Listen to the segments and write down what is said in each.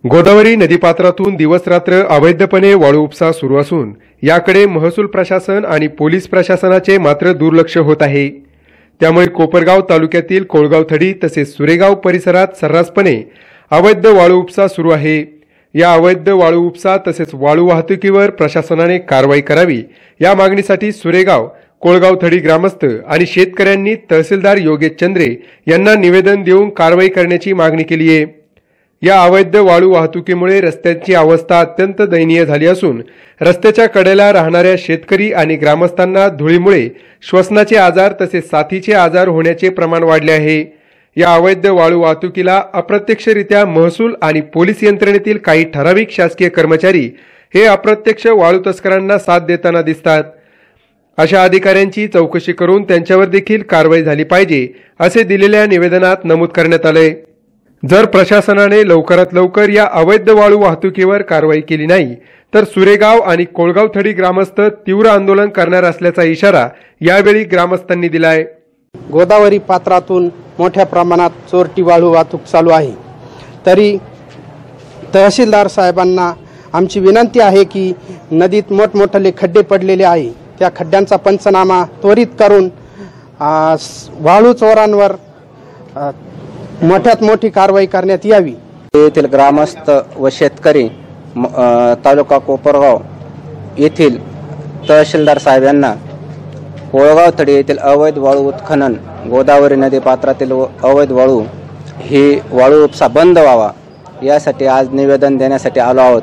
गोदावरी नदीपात्रातून दिवसरात्र अवैधपणे वाळू उपसा सुरू असून याकडे महसूल प्रशासन आणि पोलीस प्रशासनाचे मात्र दुर्लक्ष होत आहे। त्यामुळे कोपरगाव तालुक्यातील कोळगावथडी तसेच सुरेगाव परिसरात सर्रासपणे अवैध वाळू उपसा सुरू आहे। या अवैध वाळू उपसा तसेच वाळू वाहतुकीवर प्रशासनाने कारवाई करावी या मागणीसाठी सुरेगाव कोळगावथडी ग्रामस्थ आणि शेतकऱ्यांनी तहसीलदार योगेश चंद्रे यांना निवेदन देऊन कारवाई करण्याची मागणी केली आहे। या अवैध वाळू वाहतुकीमुळे रस्त्यांची अवस्था अत्यंत दयनीय झाली असून रस्त्याच्या कडेला राहणाऱ्या शेतकरी आणि ग्रामस्थांना धुळीमुळे श्वसनाचे आजार तसेच साथीचे आजार होण्याचे प्रमाण वाढले आहे। या अवैध वाळू वाहतुकीला अप्रत्यक्षरित्या महसूल आणि पोलीस यंत्रणेतील काही ठराविक शासकीय कर्मचारी हे अप्रत्यक्ष वाळू तस्करांना साथ देताना दिसतात। अशा अधिकाऱ्यांची चौकशी करून त्यांच्यावर देखील कारवाई झाली पाहिजे असे दिलेल्या निवेदनात नमूद करण्यात आले। जर प्रशासनाने लवकरात लवकर या अवैध वाळू वाहतुकीवर कारवाई केली नाही तर सुरेगाव आणि कोळगावथडी ग्रामस्थ तीव्र आंदोलन करणार असल्याचा इशारा यावेळी ग्रामस्थांनी दिलाय। गोदावरी पात्रातून मोठ्या प्रमाणात चोरटी वाळू वाहतूक चालू आहे। तरी तहसीलदार साहेबांना आमची विनंती आहे की नदीत मोठमोठे खड्डे पडलेले आहे, त्या खड्ड्यांचा पंचनामा त्वरित करून वाळू चोरांवर मोठ्यात मोठी कारवाई करण्यात यावी। येथील ग्रामस्थ व शेतकरी तालुका कोपरगाव येथील तहसीलदार साहेब यांना कोळगावथडी येथील अवैध वाळू उत्खनन, गोदावरी नदी पात्रातील अवैध वाळू ही वाळू उपसा बंद व्हावा यासाठी आज निवेदन देण्यासाठी आलो आहोत।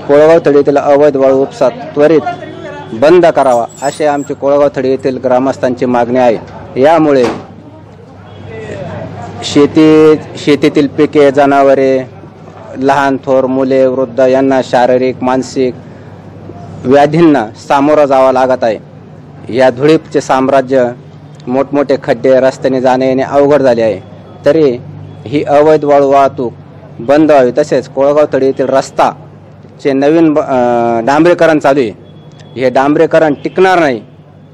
कोळगावथडी येथील अवैध वाळू उपसा त्वरित बंद करावा अशी आमची कोळगावथडी येथील ग्रामस्थांची मागणी आहे। यामुळे शेतीतील पिके, जनावरे, लहान थोर, मुले, वृद्ध यांना शारीरिक मानसिक व्याधींना सामोरं जावं लागत आहे। या धुळीचे साम्राज्य, मोठमोठे खड्डे, रस्त्याने जाणे येणे अवघड झाले आहे। तरी ही अवैध वाळू वाहतूक बंद व्हावी। तसेच कोळगावथडी येथील रस्ताचे नवीन डांबरीकरण चालू आहे। हे डांबरीकरण टिकणार नाही।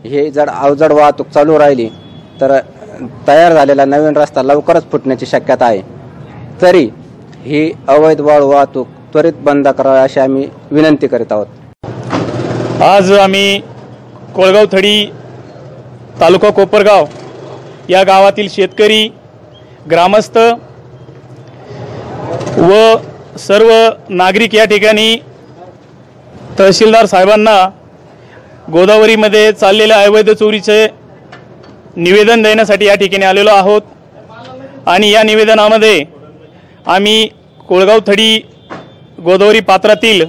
हे जर अवजड वाहतूक चालू राहिली तर तयार झालेला नवीन रस्ता लवकरच फुटण्याची शक्यता आहे। तरी ही अवैध वाळू वाहतूक त्वरित बंद करावी अशी आम्ही विनंती करीत आहोत। आज आम्ही कोळगावथडी तालुका कोपरगाव या गावातील शेतकरी, ग्रामस्थ व सर्व नागरिक या ठिकाणी तहसीलदार साहेबांना गोदावरीमध्ये चाललेल्या अवैध चोरीचे निवेदन देण्यासाठी या ठिकाणी आलेलो आहोत। आणि या निवेदनामध्ये आम्ही कोळगावथडी गोदावरी पात्रातील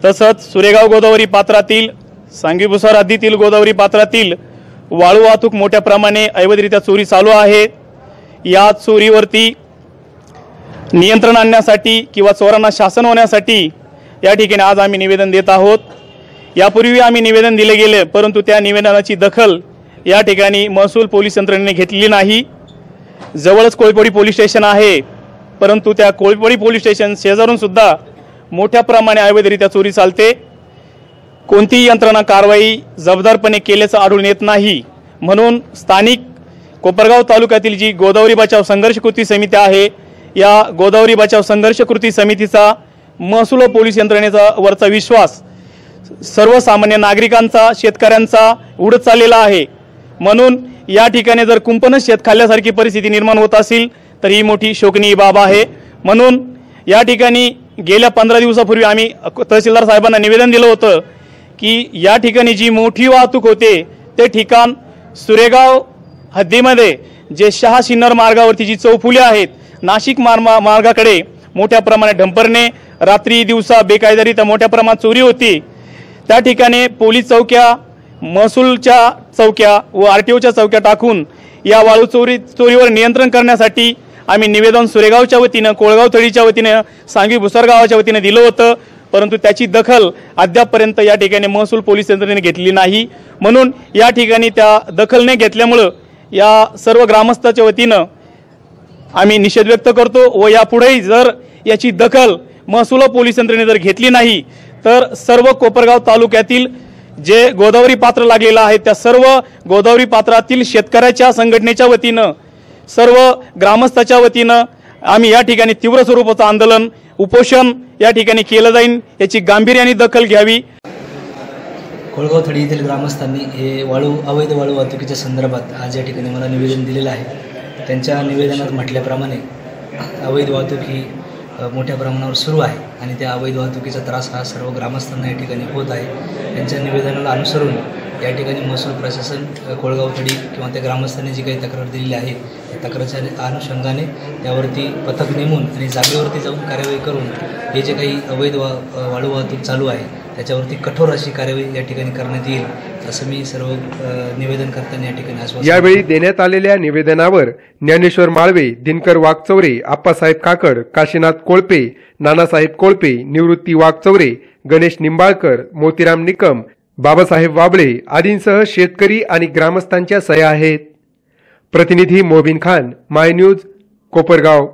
तसंच सुरेगाव गोदावरी पात्रातील, सांगवीभुसार हद्दीतील गोदावरी पात्रातील वाळू वाहतूक मोठ्या प्रमाणे अवैधरित्या चोरी चालू आहे। या चोरीवरती नियंत्रण आणण्यासाठी किंवा चोरांना शासन होण्यासाठी या ठिकाणी आज आम्ही निवेदन देत आहोत। यापूर्वी आम्ही निवेदन दिले गेले, परंतु त्या निवेदनाची दखल या ठिकाणी महसूल पोलीस यंत्रणेने घेतलेली नाही। जवळच कोळपडी पोलीस स्टेशन आहे, परंतु त्या कोळपडी पोलीस स्टेशन शेजारून सुद्धा मोठ्या प्रमाणे अवैधरित्या चोरी चालते। कोणतीही यंत्रणा कारवाई जबाबदारपणे केल्याचं आढळून येत नाही। म्हणून स्थानिक कोपरगाव तालुक्यातील जी गोदावरी बचाव संघर्ष कृती समिती आहे, या गोदावरी बचाव संघर्ष कृती समितीचा महसूल पोलीस यंत्रणेचा वरचा विश्वास सर्वसामान्य नागरिकांचा, शेतकऱ्यांचा उडत चाललेला आहे। म्हणून या ठिकाणी जर कुंपणच शेत खाल्ल्यासारखी परिस्थिती निर्माण होत असेल तर ही मोठी शोकनीय बाब आहे। म्हणून या ठिकाणी गेल्या 15 दिवसापूर्वी आम्ही तहसीलदार साहेबांना निवेदन दिलं होतं की या ठिकाणी जी मोठी वाहतूक होते ते ठिकाण सुरेगाव हद्दीमध्ये जे शहा-सिन्नर मार्गावरती जी चौफुले आहेत, नाशिक मार्गाकडे मोठ्या प्रमाणात डंपरने रात्री दिवसा बेकायदेशीर मोठ्या प्रमाणात चोरी होती। त्या ठिकाणी पोलीस चौक्या, महसूलच्या चौक्या व आरटीओच्या चौक्या टाकून या वाळू चोरीवर नियंत्रण करण्यासाठी आम्ही निवेदन सुरेगावच्या वतीनं, कोळगावथडीच्या वतीनं, सांगवीभुसार गावाच्या वतीनं दिलं होतं, परंतु त्याची दखल अद्यापपर्यंत या ठिकाणी महसूल पोलीस यंत्रणेने घेतली नाही। म्हणून या ठिकाणी त्या दखल न घेतल्यामुळं या सर्व ग्रामस्थांच्या वतीनं आम्ही निषेध व्यक्त करतो व यापुढेही जर याची दखल महसूल पोलीस यंत्रणेने जर घेतली नाही तर सर्व कोपरगाव तालुक्यातील जे गोदावरी पात्र लागलेलं आहे त्या सर्व गोदावरी पात्रातील शेतकऱ्याच्या संघटनेच्या वतीनं, सर्व ग्रामस्थाच्या वतीनं आम्ही या ठिकाणी तीव्र स्वरूपाचं आंदोलन उपोषण या ठिकाणी केलं जाईल, याची गांभीर्याने दखल घ्यावी। कोळगाव थडी येथील ग्रामस्थांनी हे अवैध वाळू वाहतुकीच्या संदर्भात आज या ठिकाणी मला निवेदन दिलेलं आहे। त्यांच्या निवेदनात म्हटल्याप्रमाणे अवैध वाहतूक ही मोठ्या प्रमाणावर सुरू आहे आणि त्या अवैध वाहतुकीचा त्रास हा सर्व ग्रामस्थांना या ठिकाणी होत आहे। त्यांच्या निवेदनाला अनुसरून या ठिकाणी महसूल प्रशासन कोळगाव थडी किंवा त्या ग्रामस्थांनी जी काही तक्रार दिलेली आहे त्या तक्रारच्या अनुषंगाने त्यावरती पथक नेमून आणि जागेवरती जाऊन कार्यवाही करून हे जे काही अवैध वाळू वाहतूक चालू आहे त्याच्यावरती कठोर अशी कार्यवाही या ठिकाणी करण्यात येईल असं मी सर्व निवेदन करताना या ठिकाणी आश्वासन। यावेळी देण्यात आलेल्या निवेदनावर ज्ञानेश्वर माळवे, दिनकर वाघचौरे, आप्पासाहेब काकड, काशीनाथ कोळपे, नानासाहेब कोळपे, निवृत्ती वाघचौरे, गणेश निंबाळकर, मोतीराम निकम, बाबासाहेब वाबळे आदींसह शेतकरी आणि ग्रामस्थांच्या सह्या आहेत। प्रतिनिधी मोबिन खान, माय न्यूज, कोपरगाव।